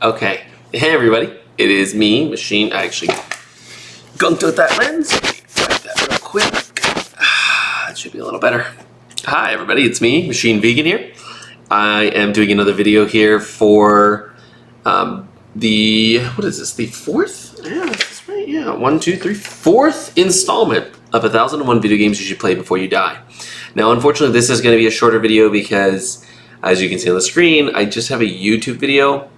Okay. Hey everybody, it is me, Machine. I actually gunked out that lens. Wipe that real quick. That should be a little better. Hi everybody, it's me, Machine Vegan here. I am doing another video here for what is this, the fourth? Yeah, that's right, yeah, 1, 2, 3, fourth installment of 1001 video games you should play before you die. Now, unfortunately, this is going to be a shorter video because, as you can see on the screen, I just have a YouTube video.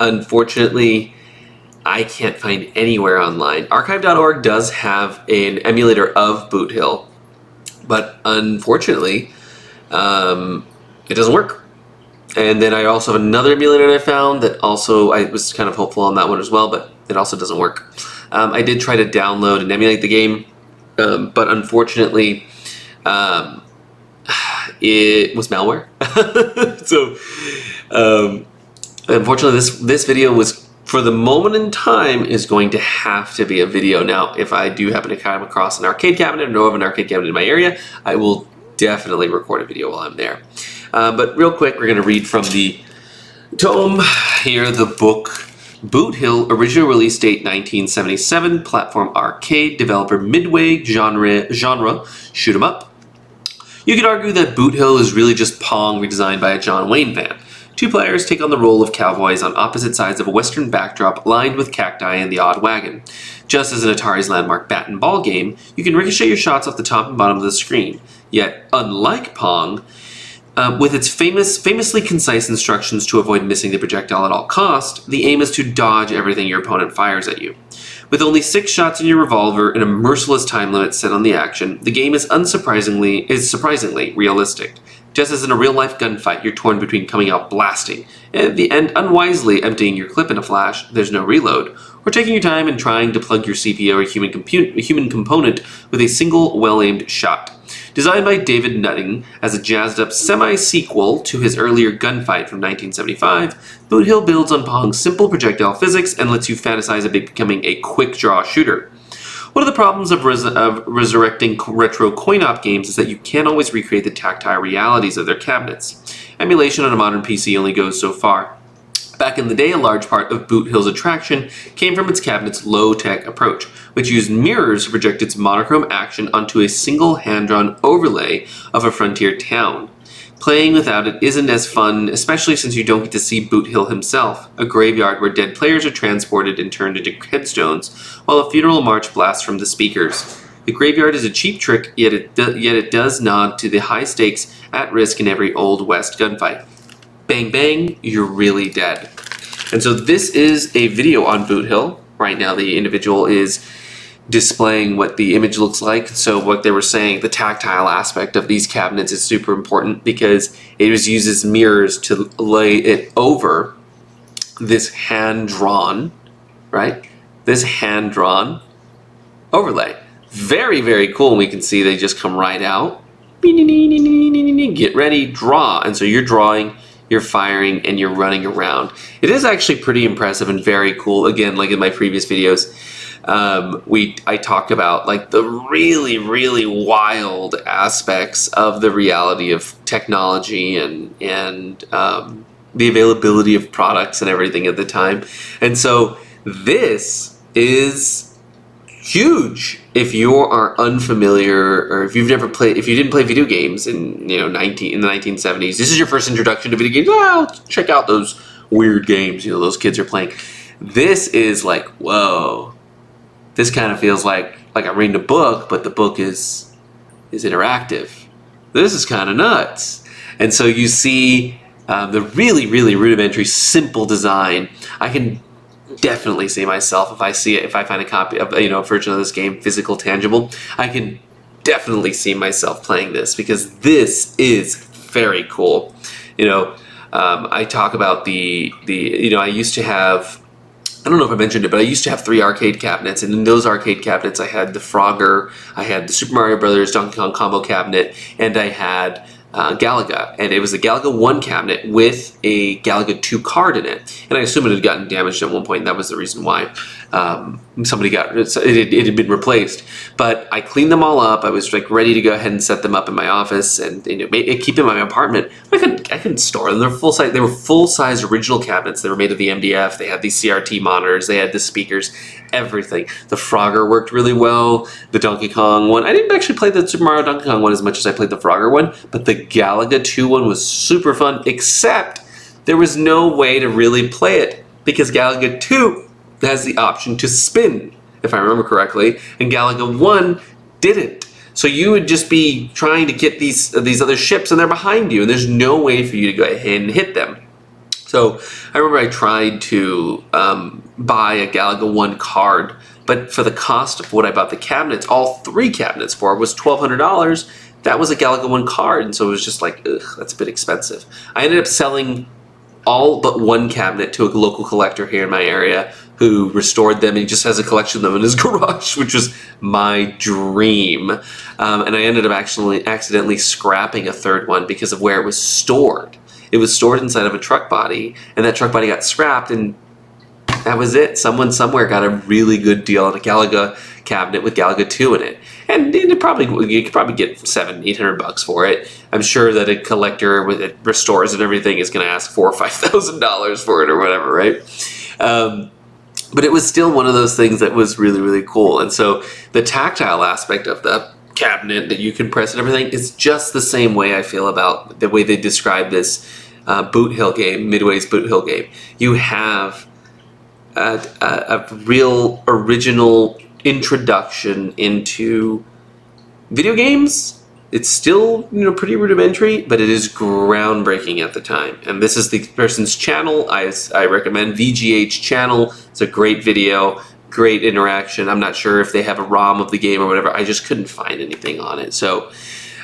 Unfortunately, I can't find anywhere online. Archive.org does have an emulator of Boot Hill, but unfortunately, it doesn't work. And then I also have another emulator that I found that also, I was kind of hopeful on that one as well, but it also doesn't work. I did try to download and emulate the game, but unfortunately, it was malware. So, unfortunately, this video was, for the moment in time, is going to have to be a video. Now, if I do happen to come across an arcade cabinet or know of an arcade cabinet in my area, I will definitely record a video while I'm there. But real quick, we're going to read from the tome here, the book Boot Hill, original release date 1977, platform arcade, developer Midway, genre shoot 'em up. You could argue that Boot Hill is really just Pong redesigned by a John Wayne fan. Two players take on the role of cowboys on opposite sides of a western backdrop lined with cacti and the odd wagon. Just as in Atari's landmark bat and ball game, you can ricochet your shots off the top and bottom of the screen. Yet, unlike Pong, with its famously concise instructions to avoid missing the projectile at all cost, the aim is to dodge everything your opponent fires at you. With only 6 shots in your revolver and a merciless time limit set on the action, the game is surprisingly realistic. Just as in a real-life gunfight, you're torn between coming out blasting and unwisely emptying your clip in a flash, there's no reload, or taking your time and trying to plug your CPU or human component with a single well-aimed shot. Designed by David Nutting as a jazzed-up semi-sequel to his earlier Gunfight from 1975, Boot Hill builds on Pong's simple projectile physics and lets you fantasize about becoming a quick-draw shooter. One of the problems of resurrecting retro coin-op games is that you can't always recreate the tactile realities of their cabinets. Emulation on a modern PC only goes so far. Back in the day, a large part of Boot Hill's attraction came from its cabinet's low-tech approach, which used mirrors to project its monochrome action onto a single hand-drawn overlay of a frontier town. Playing without it isn't as fun, especially since you don't get to see Boot Hill himself, a graveyard where dead players are transported and turned into headstones, while a funeral march blasts from the speakers. The graveyard is a cheap trick, yet it does nod to the high stakes at risk in every Old West gunfight. Bang bang, you're really dead. And so this is a video on Boot Hill. Right now the individual is displaying what the image looks like. So what they were saying, the tactile aspect of these cabinets is super important because it uses mirrors to lay it over this hand-drawn, right? This hand-drawn overlay. Very, very cool. We can see they just come right out. Get ready, draw. And so you're drawing, you're firing, and you're running around. It is actually pretty impressive and very cool. Again, like in my previous videos, I talk about like the really, really wild aspects of the reality of technology and the availability of products and everything at the time. And so this is huge if you are unfamiliar, or if you've never played, if you didn't play video games in the 1970s. This is your first introduction to video games. Oh, check out those weird games those kids are playing. This is like, whoa. This kind of feels like I'm reading a book, but the book is interactive. This is kind of nuts. And so you see the really, really rudimentary, simple design. I can definitely see myself if I see it, if I find a copy of a version of this game, physical, tangible. I can definitely see myself playing this because this is very cool. I talk about I used to have. I don't know if I mentioned it, but I used to have 3 arcade cabinets, and in those arcade cabinets I had the Frogger, I had the Super Mario Brothers Donkey Kong Combo cabinet, and I had Galaga, and it was a Galaga 1 cabinet with a Galaga 2 card in it. And I assume it had gotten damaged at one point, and that was the reason why somebody got it had been replaced. But I cleaned them all up. I was like ready to go ahead and set them up in my office and keep them in my apartment. I couldn't store them. They're full size. They were full size original cabinets. They were made of the MDF. They had these CRT monitors. They had the speakers. Everything. The Frogger worked really well. The Donkey Kong one. I didn't actually play the Super Mario Donkey Kong one as much as I played the Frogger one, but the Galaga 2 one was super fun, except there was no way to really play it because Galaga 2 has the option to spin, if I remember correctly, and Galaga 1 didn't. So you would just be trying to get these other ships and they're behind you, and there's no way for you to go ahead and hit them. So I remember I tried to buy a Galaga 1 card, but for the cost of what I bought the cabinets, all 3 cabinets for, was $1,200. That was a Galaga 1 card, and so it was just like, ugh, that's a bit expensive. I ended up selling all but 1 cabinet to a local collector here in my area who restored them. He just has a collection of them in his garage, which was my dream. And I ended up actually accidentally scrapping a 3rd one because of where it was stored. It was stored inside of a truck body, and that truck body got scrapped, and that was it. Someone somewhere got a really good deal on a Galaga cabinet with Galaga 2 in it. And you could probably get $700-800 for it. I'm sure that a collector with it restores and everything is going to ask $4,000 or $5,000 for it or whatever, right? But it was still one of those things that was really, really cool. And so the tactile aspect of the cabinet that you can press and everything is just the same way I feel about the way they describe this Boot Hill game, Midway's Boot Hill game. You have a real original introduction into video games. It's still, pretty rudimentary, but it is groundbreaking at the time. And this is the person's channel. I recommend VGH channel. It's a great video, great interaction. I'm not sure if they have a ROM of the game or whatever. I just couldn't find anything on it. So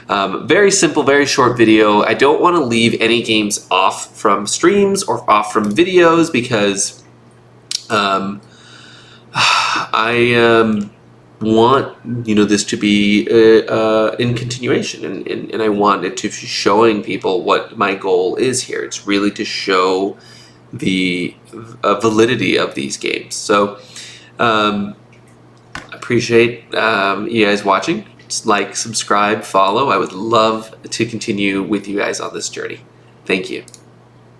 very simple, very short video. I don't want to leave any games off from streams or off from videos because I want this to be in continuation, and I want it to be showing people what my goal is here. It's really to show the validity of these games. So appreciate you guys watching. Just like, subscribe, follow. I would love to continue with you guys on this journey. Thank you.